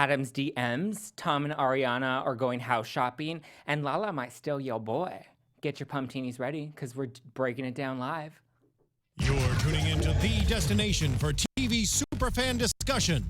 Adam's DMs. Tom and Ariana are going house shopping, and Lala might steal your boy. Get your pumptinis ready, because we're breaking it down live. You're tuning into the destination for TV superfan discussion.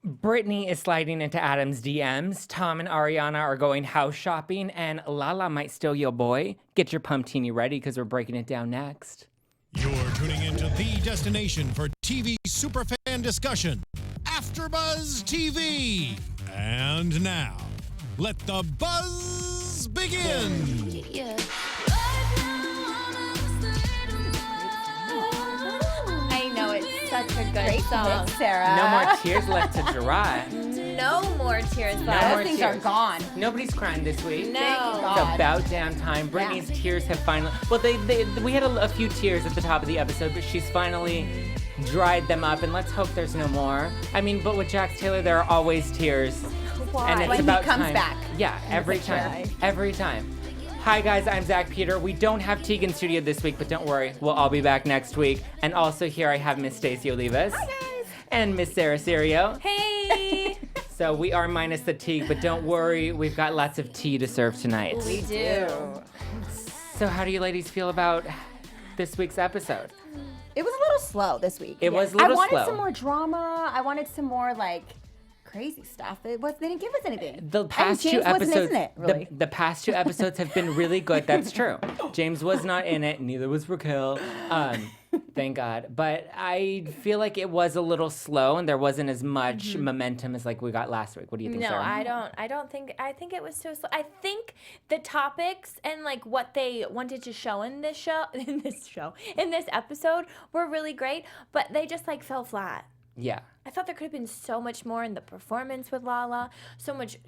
Brittany is sliding into Adam's DMs. Tom and Ariana are going house shopping, and Lala might steal your boy. Get your pumptini ready, because we're breaking it down next. You're tuning into the destination for TV superfan discussion, AFTERBUZZ TV. And now, let the buzz begin. Yeah. I know, it's such a good Great song. pick, Sarah. No more tears left to dry. No more tears No left. more Those things tears. are gone. Nobody's crying this week. No. Thank It's God. about damn time. Brittany's tears have finally... Well, we had a few tears at the top of the episode, but she's finally dried them up, and let's hope there's no more. I mean, but with Jax Taylor, there are always tears. Why? And it's When he about comes time. back. Yeah, every it's a time. cry. Every time. Hi, guys. I'm Zack Peters. We don't have Teague in studio this week, but don't worry. We'll all be back next week. And also here I have Miss Stacey Olivas. Hi, guys. And Miss Sarah Serio. Hey. So we are minus the Teague, but don't worry. We've got lots of tea to serve tonight. We do. So how do you ladies feel about this week's episode? It was a little slow this week. It was a little I wanted slow. some more drama. I wanted some more crazy stuff. They didn't give us anything. The past James two episodes, wasn't in it, really. the past two episodes have been really good. That's true. James was not in it. Neither was Raquel. Thank God. But I feel like it was a little slow, and there wasn't as much momentum as we got last week. What do you think, No, Sarah? I don't think. I think it was so slow. I think the topics and what they wanted to show in this episode were really great, but they just fell flat. Yeah. I thought there could have been so much more in the performance with Lala, so much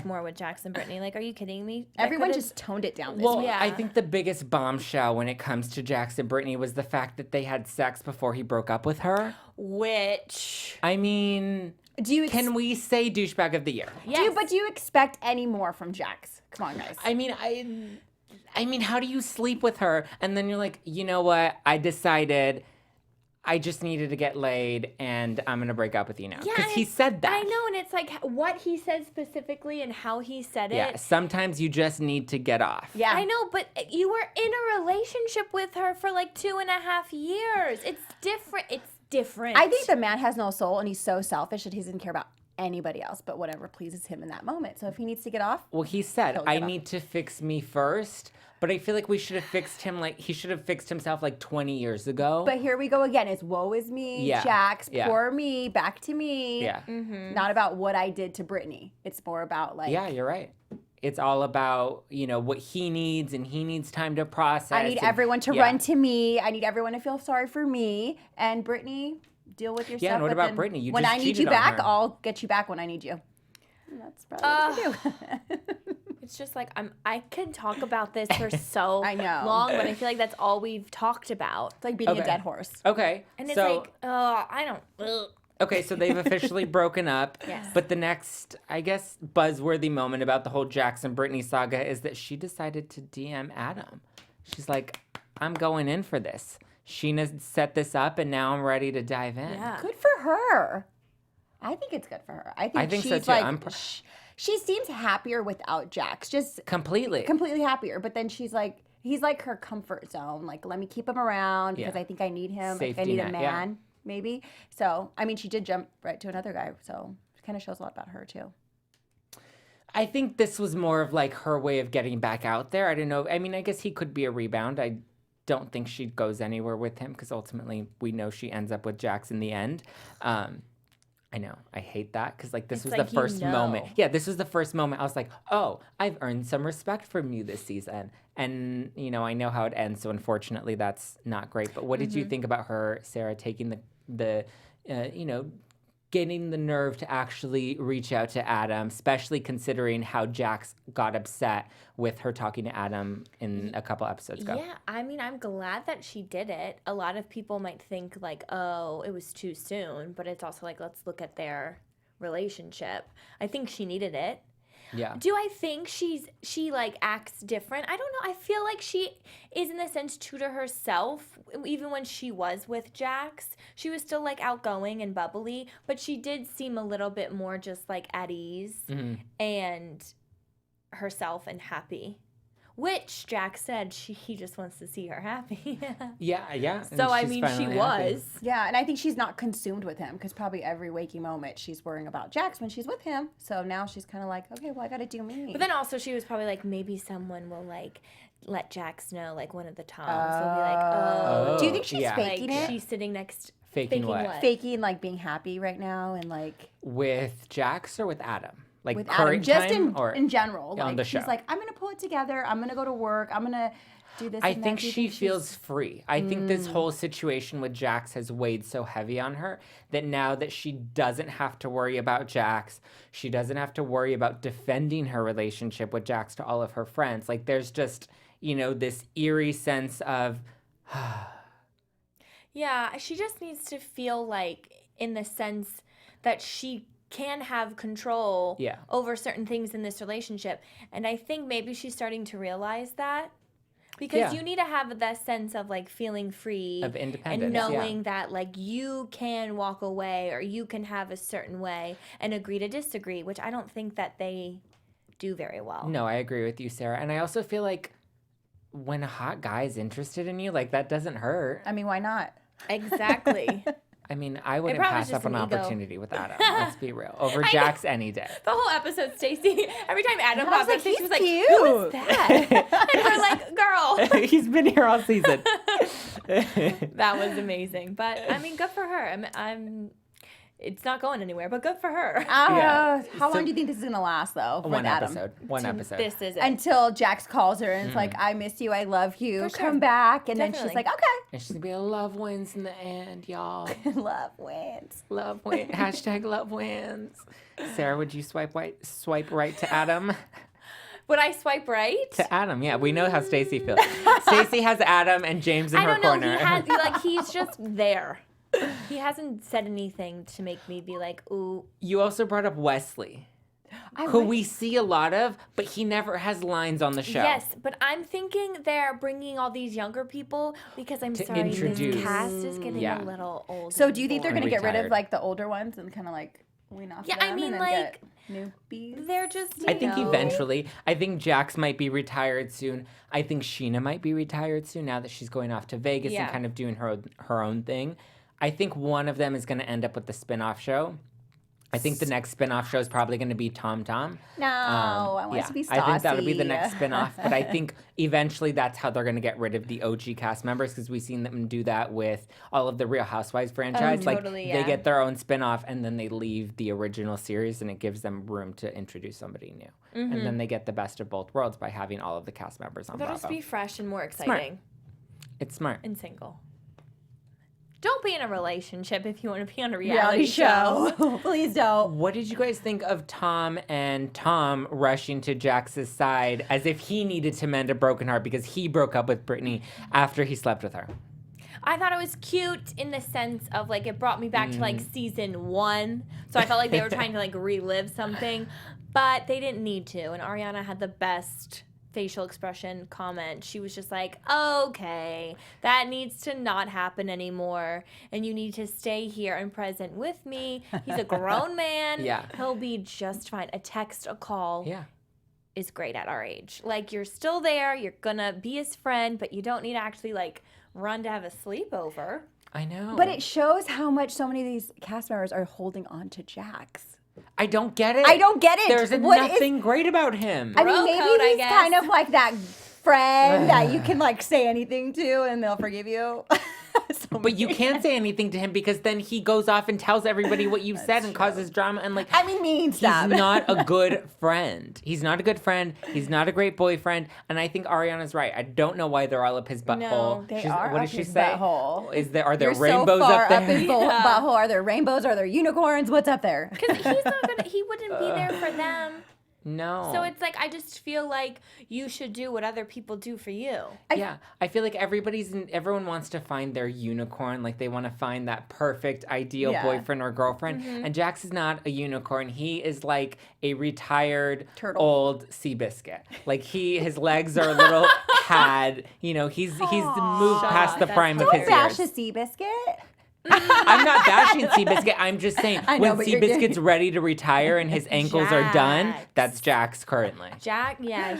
more with Jax and Brittany. Are you kidding me? That Everyone could've- just toned it down this Well, week. Yeah. I think the biggest bombshell when it comes to Jax and Brittany was the fact that they had sex before he broke up with her. Which I mean, Do you can we say douchebag of the year? yes. do you expect any more from Jax? Come on, guys. I mean, how do you sleep with her and then you're like, you know what? I decided I just needed to get laid and I'm gonna break up with you now. Yeah, Because and he said that. I know, and it's what he said specifically and how he said it. Yeah, sometimes you just need to get off. Yeah. I know, but you were in a relationship with her for 2.5 years. It's different. It's different. I think the man has no soul and he's so selfish that he doesn't care about anybody else but whatever pleases him in that moment. So if he needs to get off, Well, he said, He'll I get off. need to fix me first. But I feel like we should have fixed him he should have fixed himself 20 years ago. but here we go again. It's woe is me, Yeah. Jax, Yeah. poor me, back to me. Yeah. Not about what I did to Brittany. It's more about Yeah, you're right. It's all about, what he needs, and he needs time to process. I need and- everyone to yeah. run to me. I need everyone to feel sorry for me. And Brittany, deal with your Yeah, stuff. and what but about then Brittany? You when just I need cheated you on back, her. I'll get you back when I need you. And that's probably what you do. it's just I can talk about this for so I know. long, but I feel like that's all we've talked about. It's like beating Okay. a dead horse. Okay. And it's so, I don't. Ugh. Okay, so they've officially broken up. Yes. But the next, I guess, buzzworthy moment about the whole Jackson Brittany saga is that she decided to DM Adam. She's like, I'm going in for this. Scheana set this up, and now I'm ready to dive in. Yeah. Good for her. I think it's good for her. I think so, she's too. I'm she seems happier without Jax. Just Completely. completely happier. But then she's like, he's like her comfort zone. Let me keep him around because Yeah. I think I need him. I Safety need a net, man, yeah. maybe. So, I mean, she did jump right to another guy. So it kind of shows a lot about her, too. I think this was more of her way of getting back out there. I don't know. I mean, I guess he could be a rebound. I don't think she goes anywhere with him because ultimately we know she ends up with Jax in the end. I know. I hate that because this It's was like the first moment. know. Yeah, this was the first moment. I was like, oh, I've earned some respect from you this season. And, I know how it ends. So unfortunately, that's not great. But what did you think about her, Sarah, taking the getting the nerve to actually reach out to Adam, especially considering how Jax got upset with her talking to Adam in a couple episodes ago. Yeah, I mean, I'm glad that she did it. A lot of people might think like, oh, it was too soon, but it's also like, let's look at their relationship. I think she needed it. Yeah. Do I think she like acts different? I don't know. I feel like she is in a sense true to herself. Even when she was with Jax, she was still like outgoing and bubbly, but she did seem a little bit more just like at ease and herself and happy. Which Jax said he just wants to see her happy. Yeah. So I mean, she was. Yeah, and I think she's not consumed with him because probably every waking moment she's worrying about Jax when she's with him. So now she's kind of like, okay, well, I got to do me. But then also she was probably like, maybe someone will like let Jax know, like one of the Toms will be like, oh. Do you think she's Yeah. faking like, it? she's sitting next. Faking what? Faking like being happy right now and like With Jax or with Adam? Like with current Adam, just time or in general. on Like the show? she's like, I'm gonna pull it together. I'm gonna go to work. I'm gonna do this. I and think that. Do you she she's- feels free. I think this whole situation with Jax has weighed so heavy on her that now that she doesn't have to worry about Jax, she doesn't have to worry about defending her relationship with Jax to all of her friends. Like there's just, this eerie sense of, Yeah, she just needs to feel like in the sense that she can have control Yeah. over certain things in this relationship. And I think maybe she's starting to realize that. Because Yeah. you need to have that sense of like feeling free Of independence, and yeah. knowing that like you can walk away or you can have a certain way and agree to disagree, which I don't think that they do very well. no, I agree with you, Sarah. And I also feel like when a hot guy is interested in you, like that doesn't hurt. I mean, why not? Exactly. I mean, I wouldn't probably pass just up an an ego. opportunity with Adam. Let's be real. Over Jax any day. The whole episode, Stacey, every time Adam I was popped like, up, Stacey he's was like, cute. who is that? And we're like, girl. He's been here all season. That was amazing. But, I mean, good for her. It's not going anywhere, but good for her. How So- long do you think this is gonna last though? With One Adam? episode. One episode. This is it. Until Jax calls her and it's like, I miss you, I love you, For sure. come back. And then she's Definitely. like, And she's gonna be a love wins in the end, y'all. okay, love wins. Love wins. Hashtag love wins. Sarah, would you swipe right to Adam? Would I swipe right? To Adam, yeah. We know how Stacey feels. Stacey has Adam and James in I her don't know. corner. He has, like, he's just there. He hasn't said anything to make me be like, ooh. You also brought up Wesley, I who would- we see a lot of, but he never has lines on the show. Yes, but I'm thinking they're bringing all these younger people because I'm To sorry, introduce. this cast is getting Yeah. a little old. So and do you think they're boring. gonna get rid of Retired. like the older ones and kind of like wean off Yeah, them I mean, and then like, get newbies? They're just, I think know. eventually. I think Jax might be retired soon. I think Scheana might be retired soon now that she's going off to Vegas Yeah. and kind of doing her own thing. I think one of them is going to end up with the spin-off show. I think the next spin-off show is probably going to be Tom Tom. No, I want it to be Stassi. I think that would be the next spin-off, but I think eventually that's how they're going to get rid of the OG cast members because we've seen them do that with all of the Real Housewives franchise. totally, They yeah. get their own spin-off and then they leave the original series and it gives them room to introduce somebody new. And then they get the best of both worlds by having all of the cast members on They'll Bravo. just be fresh and more exciting It's smart. and single. Don't be in a relationship if you want to be on a reality show. Please don't. What did you guys think of Tom and Tom rushing to Jax's side as if he needed to mend a broken heart because he broke up with Brittany after he slept with her? I thought it was cute in the sense of like it brought me back to like season 1. So I felt like they were trying to like relive something, but they didn't need to. And Ariana had the best facial expression comment. She was just like, okay, that needs to not happen anymore. And you need to stay here and present with me. He's a grown man. Yeah. He'll be just fine. A text, a call. Yeah. Is great at our age. Like, you're still there, you're gonna be his friend, but you don't need to actually like run to have a sleepover. I know. But it shows how much so many of these cast members are holding on to Jax. I don't get it. I don't get it. There's What is- nothing great about him. I mean, Bro maybe code, I he's guess. kind of like that friend that you can like say anything to and they'll forgive you. But you can't say anything to him because then he goes off and tells everybody what you said and causes drama. And like, I mean, mean stuff. he's not a good friend. He's not a good friend. He's not a great boyfriend. And I think Ariana's right. I don't know why they're all up his butthole. No, they are what up did she his say? butthole. Are there You're rainbows so far up there? up his butthole. Are there rainbows? Are there unicorns? What's up there? Because he's not gonna. He wouldn't be there for them. No. So it's like I just feel like you should do what other people do for you. Yeah, I feel like everyone wants to find their unicorn, like they want to find that perfect ideal boyfriend or girlfriend. And Jax is not a unicorn. He is like a retired Turtle. old Seabiscuit. Like his legs are a little had. You know, he's moved past the that's prime of Don't his bash years. a Seabiscuit. I'm not bashing Seabiscuit. I'm just saying I know, when but you're Seabiscuit's ready to retire and his ankles are done, Jax. that's Jax currently. Jack, yeah,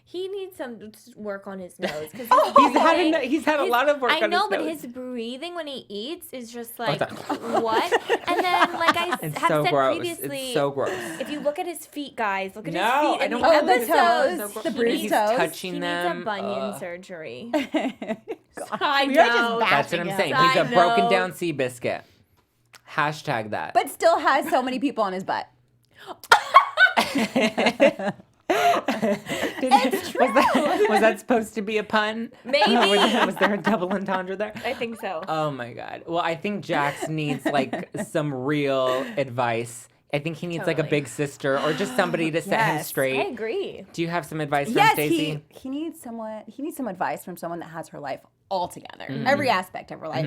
he needs some work on his nose because He's had a lot of work I on know, his but nose. his breathing when he eats is just like that? what? And then, like I have It's said so gross. previously, It's so gross. if you look at his feet, guys, look at No, his feet. I in don't the want the episodes. toes, the He bruised needs- toes. touching He them. needs a bunion surgery. I We are just That's what I'm bashing saying. him. He's a I broken know. down Seabiscuit. Hashtag that. But still has so many people on his butt. Was that supposed to be a pun? Maybe. Was there a double entendre there? I think so. Oh my God. Well, I think Jax needs like some real advice. I think he needs like a Totally. big sister or just somebody to set him Yes. I straight. agree. Do you have some advice from Yes, Stacey? he needs someone. He needs some advice from someone that has her life all together, every aspect of her life.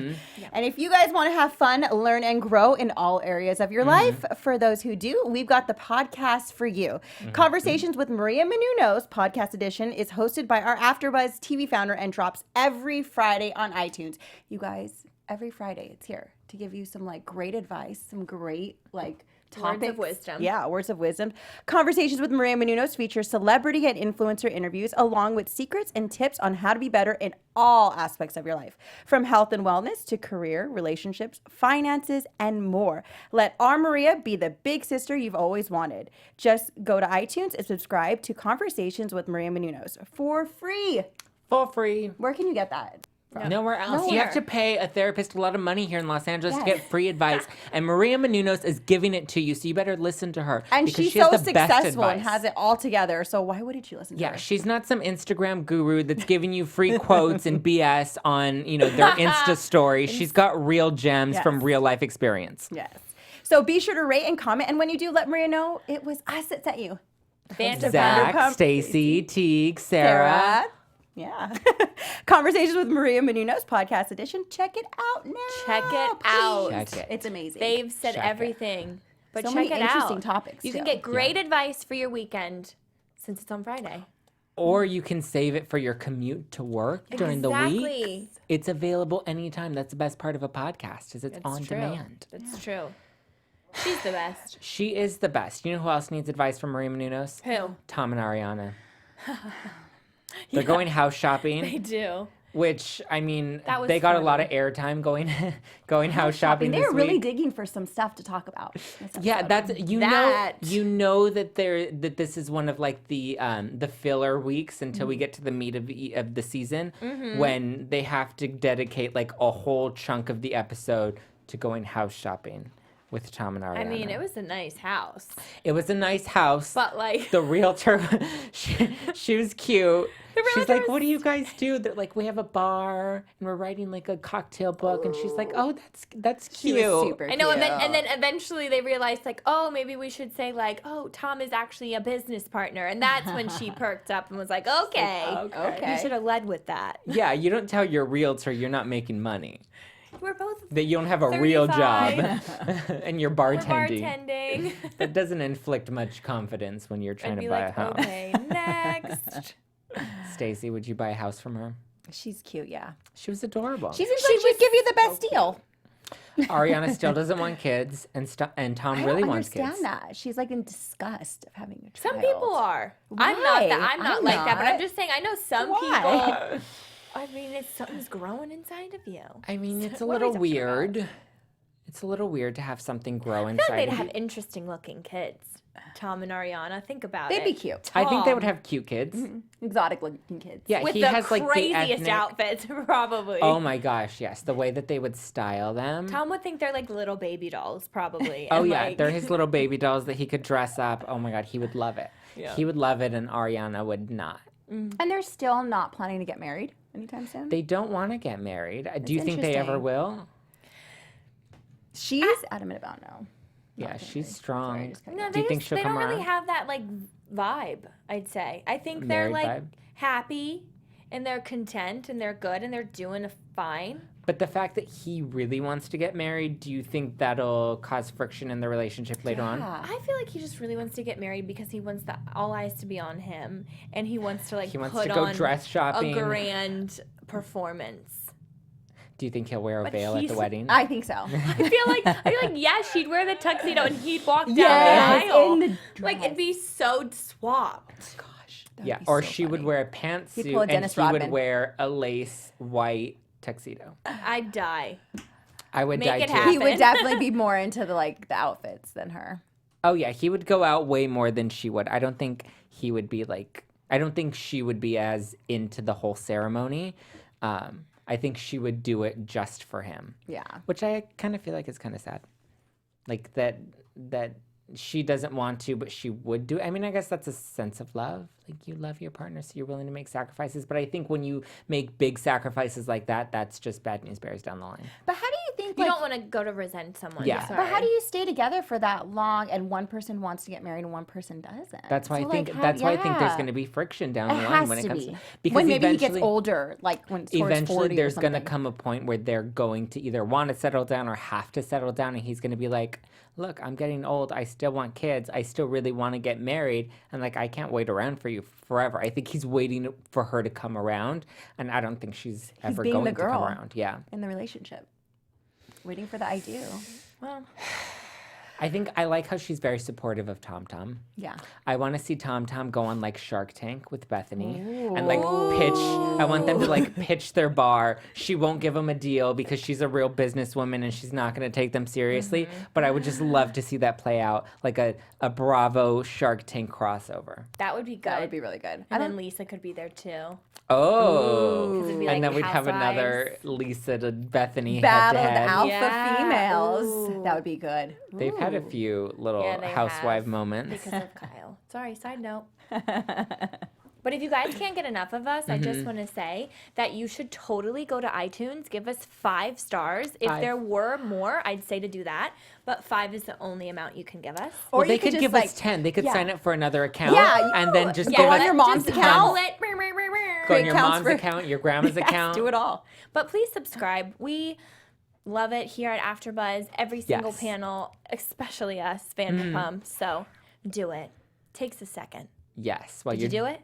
And if you guys want to have fun, learn, and grow in all areas of your life, for those who do, we've got the podcast for you. Conversations with Maria Menounos, podcast edition, is hosted by our AfterBuzz TV founder and drops every Friday on iTunes. You guys, every Friday it's here to give you some like great advice, some great like Words of topics. wisdom. Yeah, words of wisdom. Conversations with Maria Menounos feature celebrity and influencer interviews along with secrets and tips on how to be better in all aspects of your life, from health and wellness to career, relationships, finances, and more. Let our Maria be the big sister you've always wanted. Just go to iTunes and subscribe to Conversations with Maria Menounos for free. For free. Where can you get that? Nowhere else. You have to pay a therapist a lot of money here in Los Angeles to Yes. get free advice. And Maria Menounos is giving it to you, so you better listen to her. And because she's she has so the best successful and advice. has it all together. So why wouldn't you listen to Yeah, her? she's not some Instagram guru that's giving you free quotes and BS on, their Insta story. She's got real gems Yes. from real life experience. Yes. So be sure to rate and comment. And when you do, let Maria know it was us that sent you. Vanderpump. Zach, Stacey, Teague, Sarah. Yeah. Conversations with Maria Menounos, podcast edition. Check it out now. Check it please. out. Check it. It's amazing. They've said Check it. everything. But So check many it interesting out. topics, You can too. get great advice for your weekend since it's on Friday. Or you can save it for your commute to work during the week. Exactly. It's available anytime. That's the best part of a podcast is it's It's on true. demand. It's true. She's the best. She is the best. You know who else needs advice from Maria Menounos? Who? Tom and Ariana. They're going house shopping. They do. Which, I mean, That was they got a lot of funny. airtime going house shopping They this were really week. digging for some stuff to talk about. Yeah, that's you know that this is one of like the filler weeks until we get to the meat of the season when they have to dedicate like a whole chunk of the episode to going house shopping with Tom and Ariana. I mean, it was a nice house. It was a nice house. But like The realtor, she was cute. She's realtor like, was- "What do you guys do?" They're like, "We have a bar and we're writing like a cocktail book." And she's like, "Oh, that's cute." She was super I know, cute. and then eventually they realized, like, oh, maybe we should say, like, oh, Tom is actually a business partner. And that's when she perked up and was like, okay. Okay. You should have led with that. Yeah, you don't tell your realtor you're not making money. We're both That you don't have a real job 35. and you're we're bartending. bartending. That doesn't inflict much confidence when you're trying I'd to be buy like, a house. okay, next. Stacey, would you buy a house from her? She's cute, yeah. She was adorable. She seems like she'd give you the best deal. Ariana still doesn't want kids, and Tom I really don't wants understand kids. that. She's like in disgust of having a child. Some people are. I'm Why? not that. I'm not I'm like that. But not. I'm just saying, I know some Why? people. I mean, it's something's growing inside of you. I mean, it's a What are we little talking about? weird. It's a little weird to have something grow I feel inside like they'd of have you. interesting looking kids. Tom and Ariana. Think about They'd it. be cute. I think they would have cute kids. Exotic looking kids. Yeah, With he the has like the craziest ethnic... outfits, probably. Oh my gosh, yes. The way that they would style them. Tom would think they're like little baby dolls, probably. Oh and, yeah, like, they're his little baby dolls that he could dress up. Oh my god, he would love it. Yeah. He would love it, and Ariana would not. And they're still not planning to get married anytime soon. They don't want to get married. Do you think they ever interesting. will? She's adamant about no. Yeah, she's strong. Sorry, just cut you No, off. Do you think she'll they come don't really around? have that like vibe, I'd say. I think they're Married like vibe? happy and they're content and they're good and they're doing fine. But the fact that he really wants to get married, do you think that'll cause friction in the relationship later on? Yeah. I feel like he just really wants to get married because he wants all eyes to be on him and he wants to like He wants put to go on dress shopping. a grand performance. Do you think he'll wear a But veil at the he's- wedding? I think so. I feel like yes, she'd wear the tuxedo and he'd walk down Yes, the aisle. in the Like it'd be so swapped. Gosh. that would Yeah, be or so she would funny. wear a He'd pantsuit pull a and Dennis he would Rodman. wear a lace white tuxedo. I'd die. I would Make die it too. happen. He would definitely be more into the outfits than her. Oh yeah, he would go out way more than she would. I don't think he would be like. I don't think she would be as into the whole ceremony. I think she would do it just for him, Yeah. which I kind of feel like is kind of sad. Like that she doesn't want to, but she would do it. I mean, I guess that's a sense of love. Like you love your partner, so you're willing to make sacrifices. But I think when you make big sacrifices like that, that's just bad news bears down the line. But how do you think You don't want to go to resent someone. Yeah. But how do you stay together for that long and one person wants to get married and one person doesn't? That's why So, I think like, that's why I think there's yeah. going to be friction down It the line has when it to comes be. because when maybe he gets eventually- older, like when towards 40 Eventually, or there's going to something. come a point where they're going to either want to settle down or have to settle down, and he's going to be like, "Look, I'm getting old. I still want kids. I still really want to get married, and like I can't wait around for you forever." I think he's waiting for her to come around, and I don't think she's ever being going the to come girl. around. Yeah, in the relationship. Waiting for the I do. Well, I think I like how she's very supportive of Tom Tom. Yeah. I want to see Tom Tom go on like Shark Tank with Bethany and like pitch. I want them to like pitch their bar. She won't give them a deal because she's a real businesswoman and she's not going to take them seriously. But I would just love to see that play out like a Bravo Shark Tank crossover. that would be good. That would be really good. I And don't then Lisa could be there too. Oh, 'Cause it'd be and like then we'd have another Housewives. Lisa to Bethany battle the head-to-head. alpha Yeah. females. Ooh. That would be good. They've had a few little Yeah, they housewife have, moments. because of Kyle. Sorry, side note. But if you guys can't get enough of us, I just want to say that you should totally go to iTunes, give us 5 stars. If 5. there were more, I'd say to do that. But 5 is the only amount you can give us. Or Well, they you could just, give like- us 10. They could yeah. sign up for another account Yeah, and then just go give on us your mom's just account. double it. go on Create your accounts mom's for- account, your grandma's account. Do it all. But please subscribe. We love it here at AfterBuzz. Every single Yes. panel, especially us, Vanderpump. So do it. Takes a second. Yes. While Did you you're do it?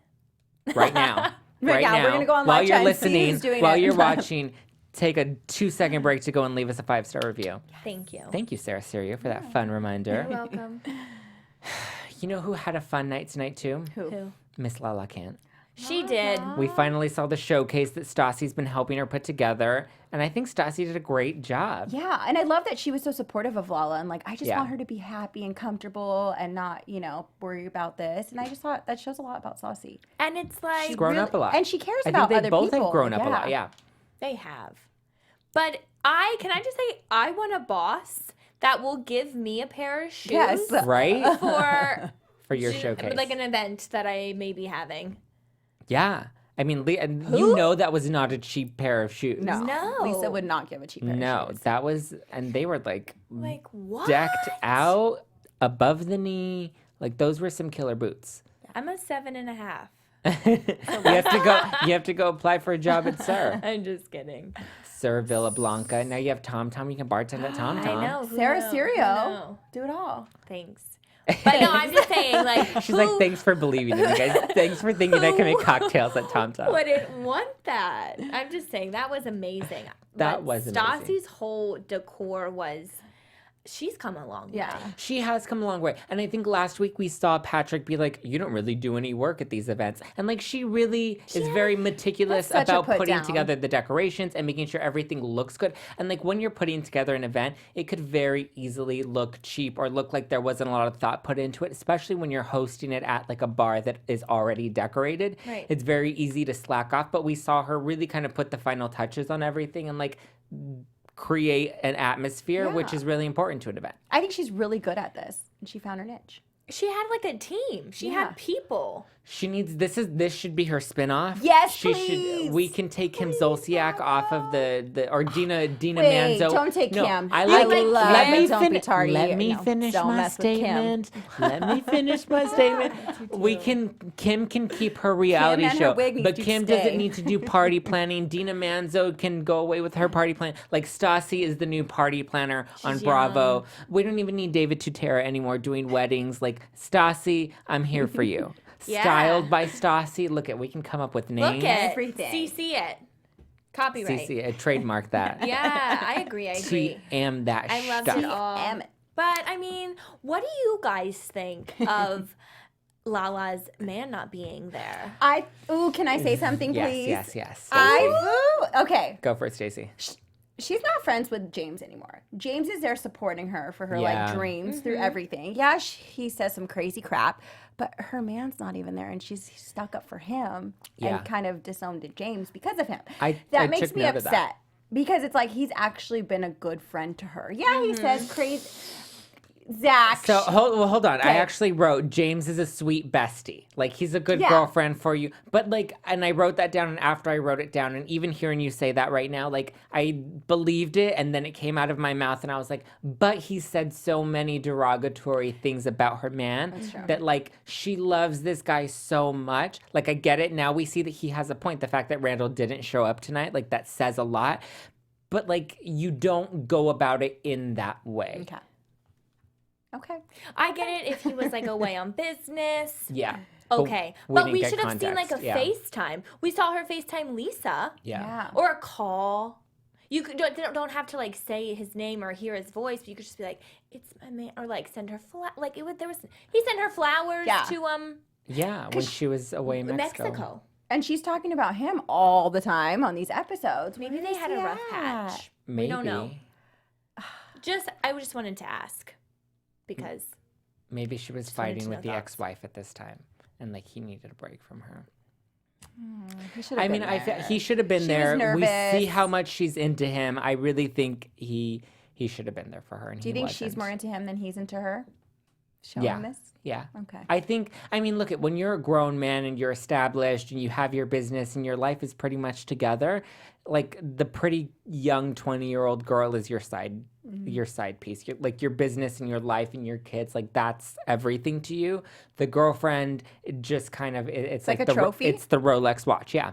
right now. Right now, we're gonna go on while live you're chat and see listening, who's doing while it. you're watching, take a 2-second break to go and leave us a 5-star review. Thank you. Thank you, Sarah Serio, for that fun reminder. You're welcome. You know who had a fun night tonight too? Who? Miss Lala Kant. She did. We finally saw the showcase that Stassi's been helping her put together, and I think Stassi did a great job. Yeah, and I love that she was so supportive of Lala and like I just Yeah. want her to be happy and comfortable and not, worry about this. And I just thought that shows a lot about Stassi. And it's like She's grown up a lot. And she cares I about think other they both people. have grown up a lot. Yeah. they have. But can I just say I want a boss that will give me a pair of shoes Yes. Right? for For your showcase. like an event that I may be having. Yeah. I mean, and you know that was not a cheap pair of shoes. No. No. Lisa would not give a cheap pair No, of shoes. that was, and they were like Like what? decked out above the knee. Like those were some killer boots. I'm a 7.5. You have to go apply for a job at Sir. I'm just kidding. Sir Villa Blanca. Now you have Tom Tom. You can bartend at Tom Tom. I know. who Sarah knew? Who Serio. knew? Do it all. Thanks. But no, I'm just saying, like, She's like, thanks for believing in me, guys. Thanks for thinking I can make cocktails at Tom Tom. wouldn't want that? I'm just saying that was amazing. That But was amazing. Stassi's whole decor was. she's come a long way. Yeah. She has come a long way. And I think last week we saw Patrick be like, you don't really do any work at these events. And like, she really is very meticulous That's such a about put putting down. together the decorations and making sure everything looks good. And like, when you're putting together an event, it could very easily look cheap or look like there wasn't a lot of thought put into it, especially when you're hosting it at like a bar that is already decorated. Right. It's very easy to slack off, but we saw her really kind of put the final touches on everything and like create an atmosphere, which is really important to an event. I think she's really good at this, and she found her niche. She had like a team. She Yeah. had people. She needs this should be her spin-off. Yes, she please. should we can take Kim Zolciak off of the or Dina Wait, Manzo. don't take No, Kim. I I like love let me Don't Be finish Tardy. let me No, finish don't my mess with Kim. statement. Let me finish my statement. Kim can keep her reality and her show. wig needs But to Kim stay. doesn't need to do party planning. Dina Manzo can go away with her party plan. Like Stassi is the new party planner on She's Bravo. We don't even need David Tutera anymore doing weddings. Like Stassi, I'm here for you. Yeah. Styled by Stassi. Look at we can come up with names. Look at Everything. CC it. Copyright. CC, trademark that. Yeah, I agree. I agree. TM that I loved stuff. it all. Damn it. But I mean, what do you guys think of Lala's man not being there? Can I say something, Yes, please? yes. Okay. Go for it, Stacey. She's not friends with James anymore. James is there supporting her for her Yeah. like dreams through everything. Yeah, he says some crazy crap, but her man's not even there, and she's stuck up for him Yeah. and kind of disowned James because of him. I That makes took me note of that. upset because it's like he's actually been a good friend to her. Yeah, he says crazy. Zach. So hold on. I Okay. actually wrote James is a sweet bestie. Like he's a good Yeah. girlfriend for you. But like, and I wrote that down. And after I wrote it down, and even hearing you say that right now, like I believed it, and then it came out of my mouth, and I was like, but he said so many derogatory things about her man that like she loves this guy so much. Like I get it now. We see that he has a point. The fact that Randall didn't show up tonight, like that says a lot. But like you don't go about it in that way. Okay. I get it if he was like away on business. Yeah. Okay. we But didn't we get should have seen like a context, yeah. FaceTime. We saw her FaceTime Lisa. Yeah. Or a call. You could don't have to like say his name or hear his voice, but you could just be like, "It's my man," or like send her he sent her flowers Yeah. to Yeah, when she was away in Mexico. And she's talking about him all the time on these episodes. Maybe Where they is had a he rough at? patch. Maybe. We don't know. I just wanted to ask because Maybe she was Just wanted fighting to with know the thoughts. ex-wife at this time, and like he needed a break from her. He should have I mean, been I there. he should have been She was there. We see nervous. how much she's into him. I really think he should have been there for her. And Do you he think she's wasn't. more into him than he's into her? Showing Yeah. this? Yeah. Okay. I mean, look at when you're a grown man and you're established and you have your business and your life is pretty much together, like the pretty young 20-year-old girl is your side piece. Like your business and your life and your kids, like that's everything to you. The girlfriend it just kind of it's like a the trophy? It's the Rolex watch, yeah.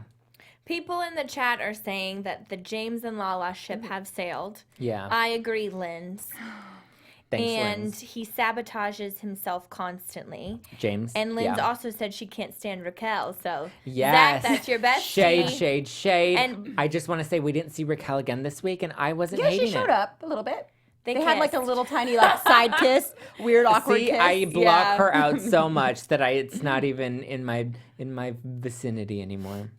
people in the chat are saying that the James and Lala ship have sailed. Yeah. I agree, Linz. Thanks, And Linz. he sabotages himself constantly. James. And Linz yeah. also said she can't stand Raquel. So, Yes. Zach, that's your best. Shade. And- I just want to say we didn't see Raquel again this week, and I wasn't Yeah, hating she showed it. up a little bit. They They had like a kissed. little tiny like side kiss, weird awkward See, kiss. I block Yeah. her out so much that it's not even in my vicinity anymore.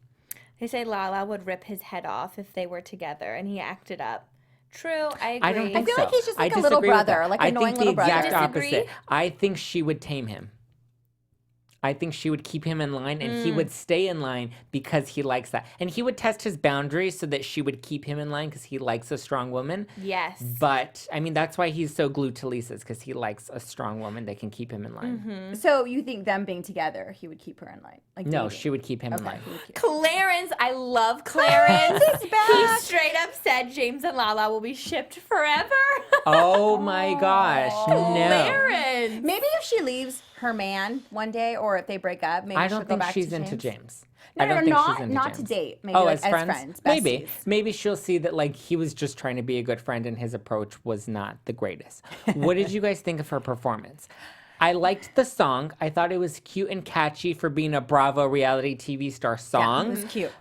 They say Lala would rip his head off if they were together, and he acted up. True, I agree. I don't think I feel so. like he's just like I a little disagree with brother, that. like an I annoying think little the brother. exact Disagree? opposite. I think she would tame him. I think she would keep him in line and he would stay in line because he likes that. And he would test his boundaries so that she would keep him in line because he likes a strong woman. Yes. But, I mean, that's why he's so glued to Lisa's because he likes a strong woman that can keep him in line. So you think them being together, he would keep her in line? Like No, dating? she would keep him in line. he would keep- Clarence, I love Clarence. is back. He straight up said James and Lala will be shipped forever. Oh my gosh. No. Clarence. Maybe if she leaves her man one day, or if they break up, maybe I she'll don't go think back she's to into James. James. No, I don't no, think not she's into not James. to date. Maybe Oh, like as friends? besties. Maybe she'll see that like he was just trying to be a good friend and his approach was not the greatest. What did you guys think of her performance? I liked the song. I thought it was cute and catchy for being a Bravo reality TV star Yeah, song. it was cute.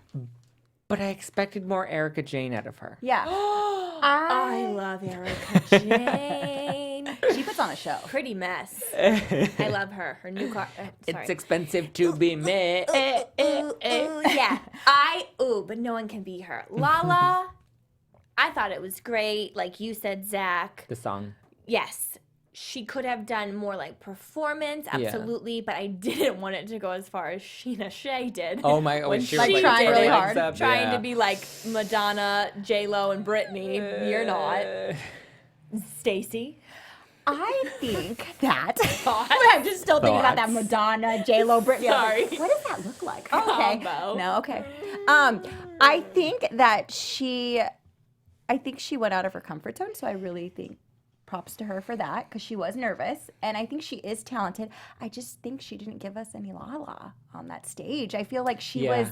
But I expected more Erica Jane out of her. Yeah. I love Erica Jane. She puts on a show. Pretty mess. I love her. Her new car. Sorry. It's expensive to be me. Yeah. But no one can beat her. Lala, I thought it was great. Like you said, Zach. The song. Yes. She could have done more like performance, absolutely, but I didn't want it to go as far as Scheana Shay did. Oh my god, when she like was trying really hard. trying to be like Madonna, J-Lo, and Britney. You're not. Stacey. I think that I'm just still thinking about that Madonna, J-Lo, Britney. Sorry. Like, what does that look like? Oh, okay. Combo. No, okay. I think that she went out of her comfort zone, so I really think props to her for that because she was nervous, and I think she is talented. I just think she didn't give us any Lala on that stage. I feel like she was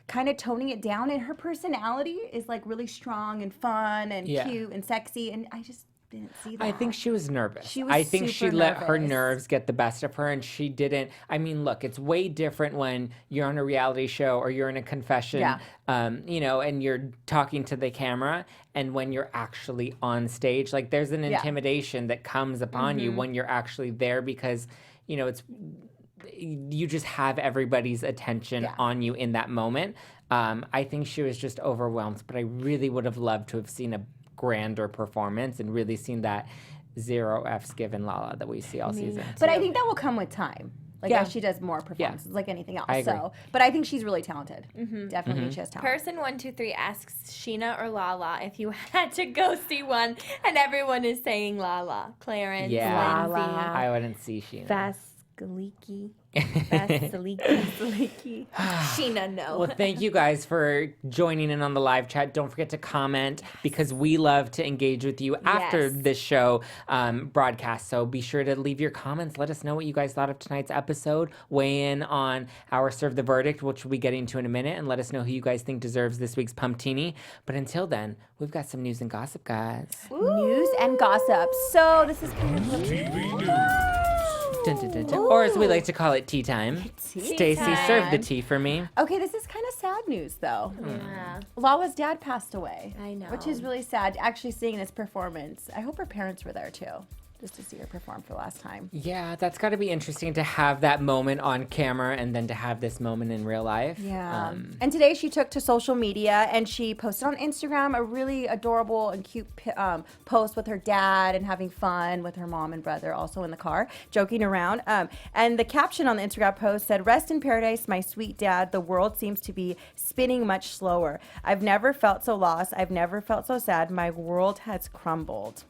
kind of toning it down, and her personality is like really strong and fun and cute and sexy, and I just didn't see that. I think she was nervous. She was I think she super let her nervous. nerves get the best of her, and she didn't. I mean, look, it's way different when you're on a reality show or you're in a confession, and you're talking to the camera, and when you're actually on stage. Like, there's an intimidation that comes upon you when you're actually there because, you just have everybody's attention on you in that moment. I think she was just overwhelmed, but I really would have loved to have seen a grander performance and really seen that 0 F's given Lala that we see all season. But I think that will come with time. Like as she does more performances, like anything else. I agree. But I think she's really talented. Definitely, she has talent. Person 123 asks Scheana or Lala if you had to go see one, and everyone is saying Lala. Clarence, Lala. I wouldn't see Scheana. Vasiliki. Vasiliki. Scheana, no. Well, thank you guys for joining in on the live chat. Don't forget to comment because we love to engage with you after this show broadcast. So be sure to leave your comments. Let us know what you guys thought of tonight's episode. Weigh in on our Serve the Verdict, which we'll be getting to in a minute, and let us know who you guys think deserves this week's Pumptini. But until then, we've got some news and gossip, guys. News and gossip. So this is kind of TV News. Dun, dun, dun, dun. Or as we like to call it, tea time. Stacey, serve the tea for me. Okay, this is kind of sad news though. Yeah. Lala's dad passed away. I know. Which is really sad. Actually seeing this performance. I hope her parents were there too, just to see her perform for the last time. Yeah, that's got to be interesting to have that moment on camera and then to have this moment in real life. Yeah. And today she took to social media and she posted on Instagram a really adorable and cute post with her dad and having fun with her mom and brother also in the car, joking around. And the caption on the Instagram post said, "Rest in paradise, my sweet dad. The world seems to be spinning much slower. I've never felt so lost. I've never felt so sad. My world has crumbled."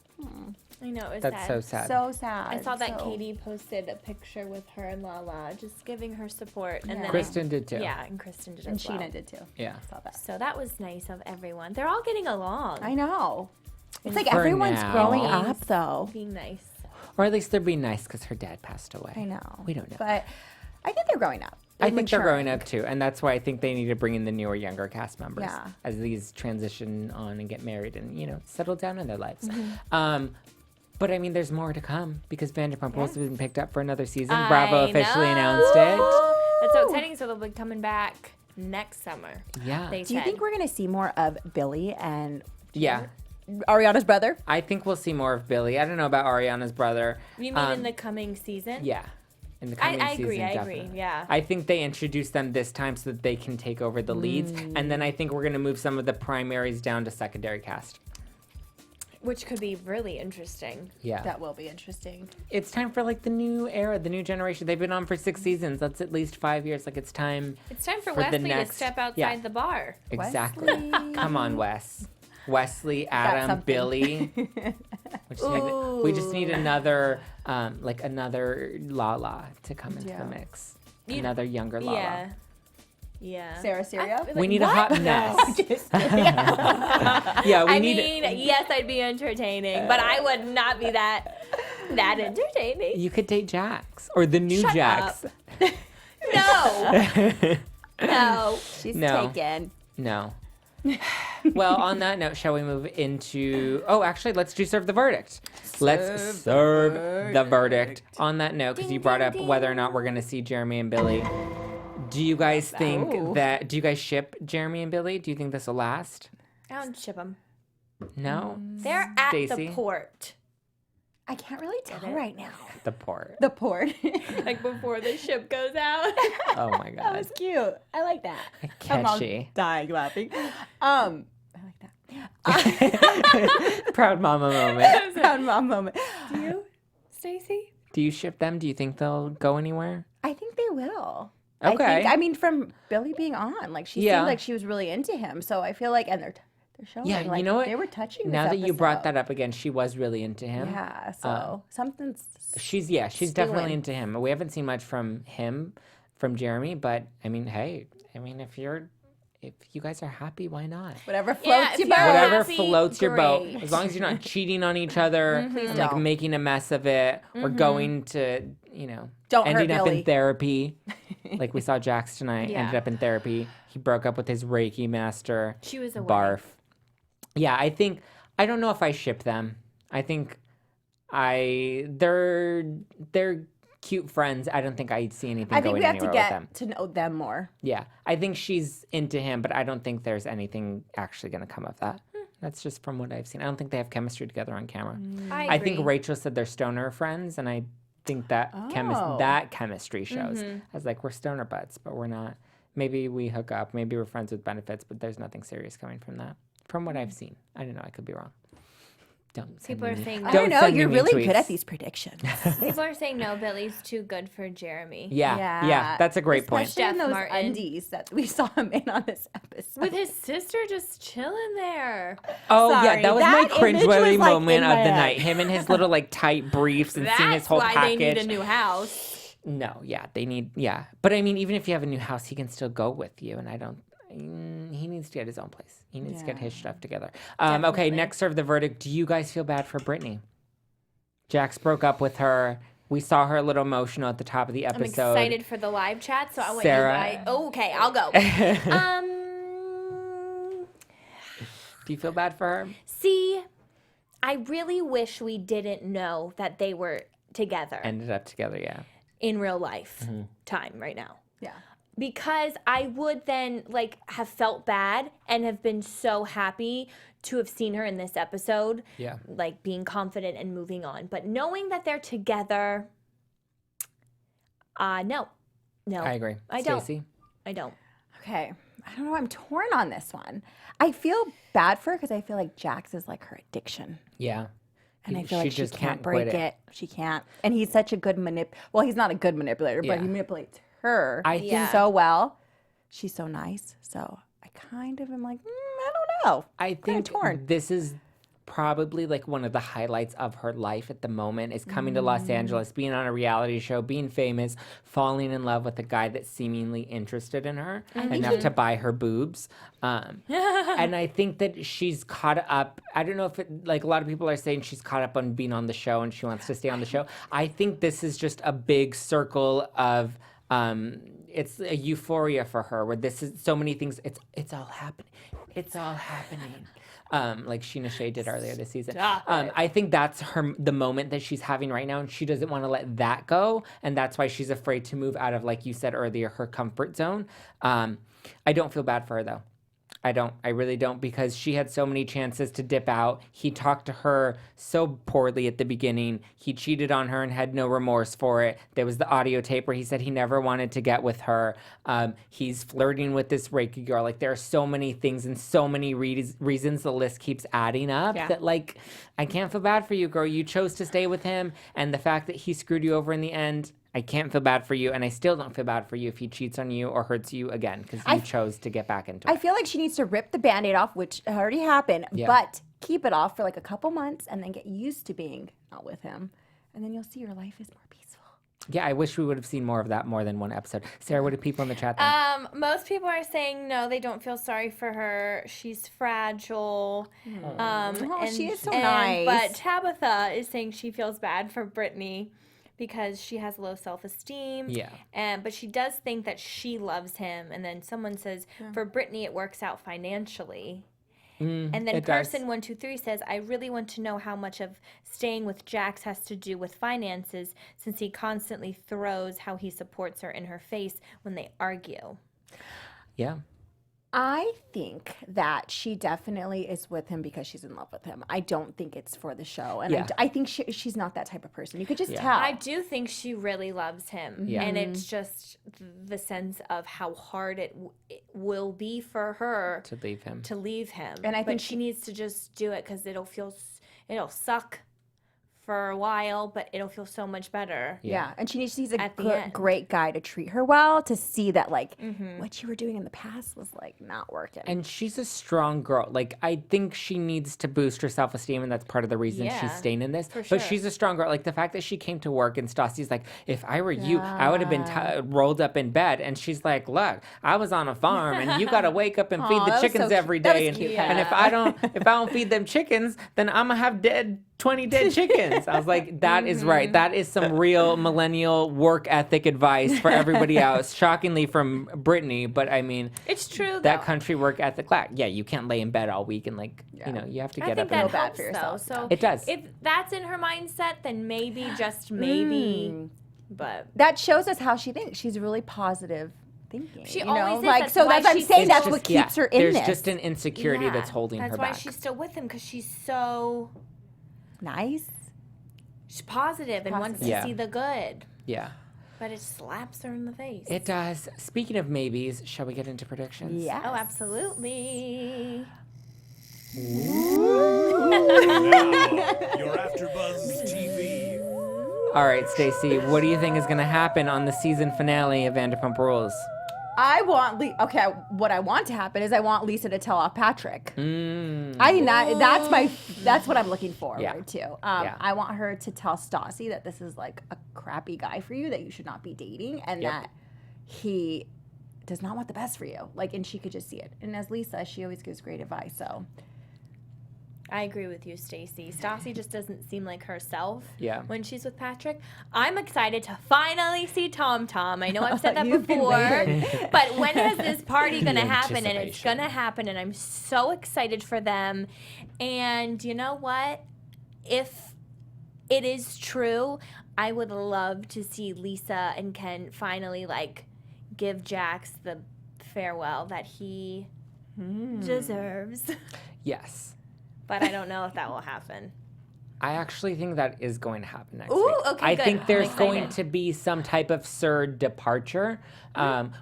I know, it was That's sad. so sad. So sad. I saw that So- Katie posted a picture with her and Lala, just giving her support. And then Kristen did too. Yeah, and Kristen did And as well. Scheana did too. Yeah. I saw that. So that was nice of everyone. They're all getting along. I know. It's like For everyone's now. growing up though. Being nice. Or at least they're being nice because her dad passed away. I know. We don't know. But I think they're growing up. I think they're maturing. growing up too. And that's why I think they need to bring in the newer, younger cast members Yeah. as these transition on and get married and, settle down in their lives. Mm-hmm. But I mean, there's more to come because Vanderpump Rules has been picked up for another season. Bravo officially announced it. That's so exciting. So they'll be coming back next summer. Yeah. They Do you said. think we're going to see more of Billy and Yeah. Ariana's brother? I think we'll see more of Billy. I don't know about Ariana's brother. You mean in the coming season? Yeah. In the coming I season, agree, definitely. yeah. I think they introduced them this time so that they can take over the leads. And then I think we're going to move some of the primaries down to secondary cast. Which could be really interesting. Yeah. That will be interesting. It's time for like the new era, the new generation. They've been on for 6 seasons. That's at least 5 years. Like it's time. It's time for For the Wesley next- to step outside yeah. the bar. Exactly. Wesley. Come on, Wes. Wesley, Adam, something. Billy. We just need another, another Lala to come into the mix. Another younger Lala. Yeah. Yeah. Sarah Serio? We need a hot mess. Yeah, we need. Yes, I'd be entertaining, but I would not be that entertaining. You could date Jax or the new Shut Jax. No. No. She's No. taken. No. Well, on that note, shall we move into... Oh, actually, let's do Serve the Verdict. Let's serve the verdict. On that note, because you brought up whether or not we're going to see Jeremy and Billy. Do you guys think that? Do you guys ship Jeremy and Billy? Do you think this will last? I don't ship them. No. They're at Stacey? the port. I can't really tell right now. The port. The port. Like before the ship goes out. Oh my That god. was cute. I like that. I'm all Catchy. dying laughing. I like that. Proud mama moment. Proud mom moment. Do you, Stacey? Do you ship them? Do you think they'll go anywhere? I think they will. Okay. I mean, from Billy being on, like she Yeah. seemed like she was really into him. So I feel like, and they're showing. Yeah, like, you know what? They were touching. Now this that you brought episode. that up again, she was really into him. Yeah. So something's. She's definitely Stewing. into him. We haven't seen much from Jeremy, but I mean, hey, if you guys are happy, why not? Whatever floats Yeah, if your you're boat. Whatever happy, floats your boat, great. as long as you're not cheating on each other, and like don't. making a mess of it, or going to Don't hurt ending up Billy. in therapy, like we saw Jax tonight. Yeah. Ended up in therapy. He broke up with his Reiki master. She was away. Barf. Yeah, I don't know if I ship them. I think they're cute friends. I don't think I'd see anything I think going we have to anywhere with them. get to know them more. Yeah, I think she's into him, but I don't think there's anything actually going to come of that. That's just from what I've seen. I don't think they have chemistry together on camera. I think agree. Rachel said they're stoner friends, and I think that Oh. that chemistry shows. I was like, we're stoner buds, but we're not. Maybe we hook up. Maybe we're friends with benefits, but there's nothing serious coming from that. From what I've seen. I don't know. I could be wrong. Don't send People are me- saying I Don't don't know. send me You're mean really good tweets. at these predictions. People are saying no, Billy's too good for Jeremy. Yeah, that's a great point. Especially in Jeff those Martin. undies that we saw him in on this episode. With his sister just chilling there. Oh Sorry, yeah, that was that my image cringeworthy was, like, moment in of my the head. night. Him in his little like tight briefs and seeing his That's whole why package. they need a new house. No, yeah, they need, yeah. But I mean, even if you have a new house, he can still go with you. And he needs to get his own place. He needs to get his stuff together. Okay, Definitely. next serve the verdict. Do you guys feel bad for Brittany? Jax broke up with her. We saw her a little emotional at the top of the I'm episode. excited for the live chat, so I want Sarah. you guys. Oh, okay, I'll go. Do you feel bad for her? See, I really wish we didn't know that they were together Ended up together, yeah. in real life time right now. Yeah. Because I would then like have felt bad and have been so happy to have seen her in this episode, Yeah. like being confident and moving on. But knowing that they're together, no, I agree. I don't. Stacey? I don't. Okay. I don't know. I'm torn on this one. I feel bad for her because I feel like Jax is like her addiction. Yeah. And I feel like she just can't quit break it. She can't. And he's such a good well, he's not a good manipulator, Yeah. but he manipulates her I think- so well. She's so nice. So I kind of am like, I don't know. I Kinda think torn. this is probably like one of the highlights of her life at the moment is coming to Los Angeles, being on a reality show, being famous, falling in love with a guy that's seemingly interested in her enough to buy her boobs. And I think that she's caught up. I don't know if it, like a lot of people are saying she's caught up on being on the show and she wants to stay on the show. I think this is just a big circle of it's a euphoria for her where this is so many things. It's all happening. It's all happening. Like Scheana Shay did earlier this season. I think that's the moment that she's having right now, and she doesn't want to let that go, and that's why she's afraid to move out of, like you said earlier, her comfort zone. I don't feel bad for her though. I really don't, because she had so many chances to dip out. He talked to her so poorly at the beginning. He cheated on her and had no remorse for it. There was the audio tape where he said he never wanted to get with her. He's flirting with this Reiki girl. Like, there are so many things and so many reasons. The list keeps adding up that, like, I can't feel bad for you, girl. You chose to stay with him. And the fact that he screwed you over in the end, I can't feel bad for you, and I still don't feel bad for you if he cheats on you or hurts you again, because you chose to get back into it. I feel like she needs to rip the Band-Aid off, which already happened, but keep it off for like a couple months and then get used to being not with him. And then you'll see your life is more peaceful. Yeah, I wish we would have seen more of that more than one episode. Sarah, what do people in the chat think? Most people are saying no, they don't feel sorry for her. She's fragile. She is so nice. But Tabitha is saying she feels bad for Brittany because she has low self-esteem. Yeah. But she does think that she loves him. And then someone says, for Brittany, it works out financially. And then it does. person 123 says, I really want to know how much of staying with Jax has to do with finances, since he constantly throws how he supports her in her face when they argue. Yeah. I think that she definitely is with him because she's in love with him. I don't think it's for the show. And Yeah. I think she's not that type of person. You could just Yeah. tell. I do think she really loves him. Yeah. And it's just the sense of how hard it will be for her To leave him. And I think but she needs to just do it because it'll suck for a while, but it'll feel so much better. Yeah, and she needs to see At the end. great guy to treat her well, to see that like what you were doing in the past was like not working. And she's a strong girl. Like, I think she needs to boost her self-esteem, and that's part of the reason she's Yeah, staying in this. for But sure. she's a strong girl. Like, the fact that she came to work and Stassi's like, if I were you, I would have been rolled up in bed. And she's like, look, I was on a farm, and you got to wake up and feed Aw, the that was chickens so every cute. That was day. And, cute, and if I don't feed them chickens, then I'm gonna have 20 dead chickens. I was like, that is right. That is some real millennial work ethic advice for everybody else. Shockingly from Brittany, but I mean, It's true, that though. country work ethic. Yeah, you can't lay in bed all week and you have to I get think up and that bad helps, for yourself. though. So It does. If that's in her mindset, then maybe, just maybe. But that shows us how she thinks. She's really positive thinking. She you always know? is. Like That's so why that's what I'm she's- saying. It's That's just- what keeps her in There's this. just an insecurity that's holding her That's back. why she's still with him, because she's so nice. she's positive and wants to Yeah. see the good. Yeah, But it slaps her in the face. it does. Speaking of maybes, shall we get into predictions? Yeah. Oh, absolutely. Your AfterBuzz TV. All right, Stacey, what do you think is going to happen on the season finale of Vanderpump Rules? I want what I want to happen is I want Lisa to tell off Patrick. I think that's what I'm looking forward Yeah. to. Yeah. I want her to tell Stassi that this is like a crappy guy for you, that you should not be dating, and Yep. that he does not want the best for you. Like, and she could just see it. And as Lisa, she always gives great advice. So I agree with you, Stacey. Stassi just doesn't seem like herself Yeah. when she's with Patrick. I'm excited to finally see Tom Tom. I know I've said that You've been before, waiting. but when is this party going to The happen? And it's anticipation. going to happen, and I'm so excited for them. And you know what? If it is true, I would love to see Lisa and Ken finally give Jax the farewell that he deserves. Yes. But I don't know if that will happen. I actually think that is going to happen next Ooh, week. okay, I good. think I'm there's excited. going to be some type of Sir departure,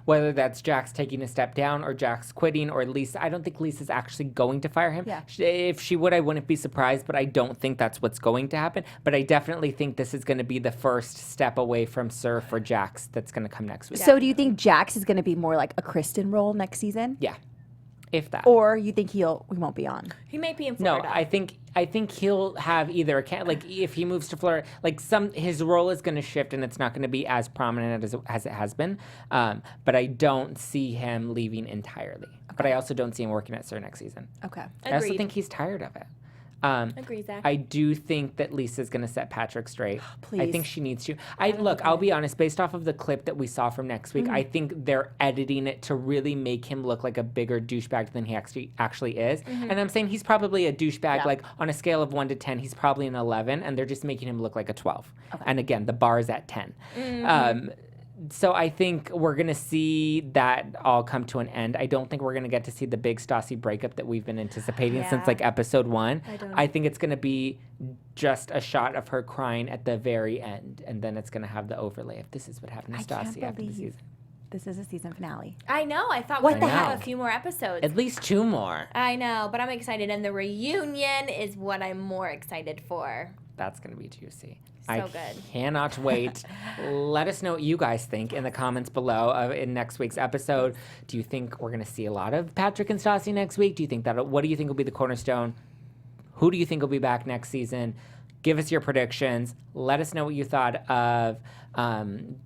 whether that's Jax taking a step down or Jax quitting or Lisa. I don't think Lisa's actually going to fire him. Yeah. If she would, I wouldn't be surprised, but I don't think that's what's going to happen. But I definitely think this is going to be the first step away from Sir for Jax that's going to come next week. So do you think Jax is going to be more like a Kristen role next season? Yeah, if that. Or you think we won't be on? He may be in No, Florida. I think he'll have either if he moves to Florida, his role is going to shift and it's not going to be as prominent as it has been. But I don't see him leaving entirely. But I also don't see him working at Sir next season. Okay. I also Agreed. think he's tired of it. Agree, Zach. I do think that Lisa's going to set Patrick straight. I Please. think she needs to. I'll be honest, based off of the clip that we saw from next week, I think they're editing it to really make him look like a bigger douchebag than he actually is. And I'm saying he's probably a douchebag, Yeah. on a scale of 1 to 10, he's probably an 11, and they're just making him look like a 12. And again, the bar is at 10. So I think we're going to see that all come to an end. I don't think we're going to get to see the big Stassi breakup that we've been anticipating since Yeah. episode 1. don't- I think it's going to be just a shot of her crying at the very end, and then it's going to have the overlay of this is what happened to I can't Stassi after the believe season. this is a season finale. I know. I thought What we the would have heck? a few more episodes. At least 2 more. I know, but I'm excited. And the reunion is what I'm more excited for. That's going to be juicy. So I good. cannot wait. Let us know what you guys think in the comments below in next week's episode. Do you think we're going to see a lot of Patrick and Stassi next week? What do you think will be the cornerstone? Who do you think will be back next season? Give us your predictions. Let us know what you thought of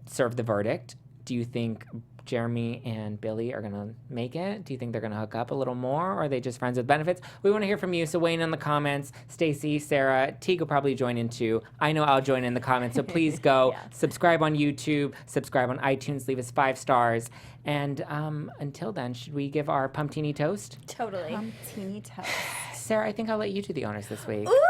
Serve the Verdict. Do you think Jeremy and Billy are going to make it? Do you think they're going to hook up a little more, or are they just friends with benefits? We want to hear from you, so weigh in the comments. Stacey, Sarah, Teague will probably join in too. I know I'll join in the comments, so please go subscribe on YouTube, subscribe on iTunes, leave us 5 stars. And until then, should we give our Pumptini toast? Totally. Pumptini toast. Sarah, I think I'll let you do the honors this week. Ooh,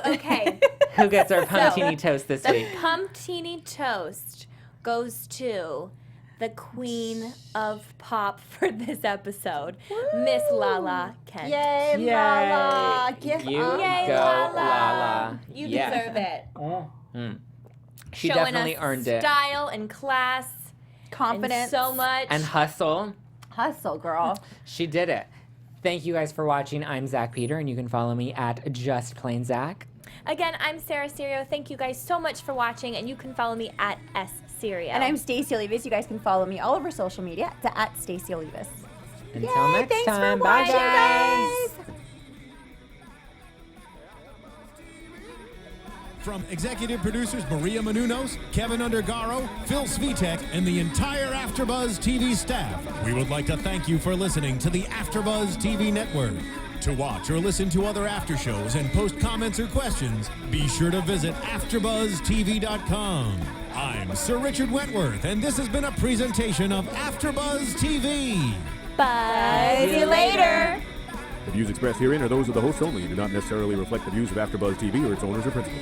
okay. Who gets our Pumptini toast this week? The Pumptini toast goes to the queen of pop for this episode, Miss Lala Kent. Yay, Lala. Give You up. Yay, go, Lala. Lala. You Yeah. deserve it. She Showing definitely us earned it. style and class. Confidence. And so much. And hustle. Hustle, girl. She did it. Thank you guys for watching. I'm Zack Peter, and you can follow me at JustPlainZack. Again, I'm Sarah Serio. Thank you guys so much for watching, and you can follow me at Serio. And I'm Stacey Olivas. You guys can follow me all over social media at Stacey Olivas. Until Yay, next thanks for time. Bye, watching, guys. From executive producers Maria Menounos, Kevin Undergaro, Phil Svitek, and the entire AfterBuzz TV staff, we would like to thank you for listening to the AfterBuzz TV network. To watch or listen to other after shows and post comments or questions, be sure to visit AfterBuzzTV.com. I'm Sir Richard Wentworth, and this has been a presentation of AfterBuzz TV. Bye. See you later. The views expressed herein are those of the hosts only and do not necessarily reflect the views of AfterBuzz TV or its owners or principals.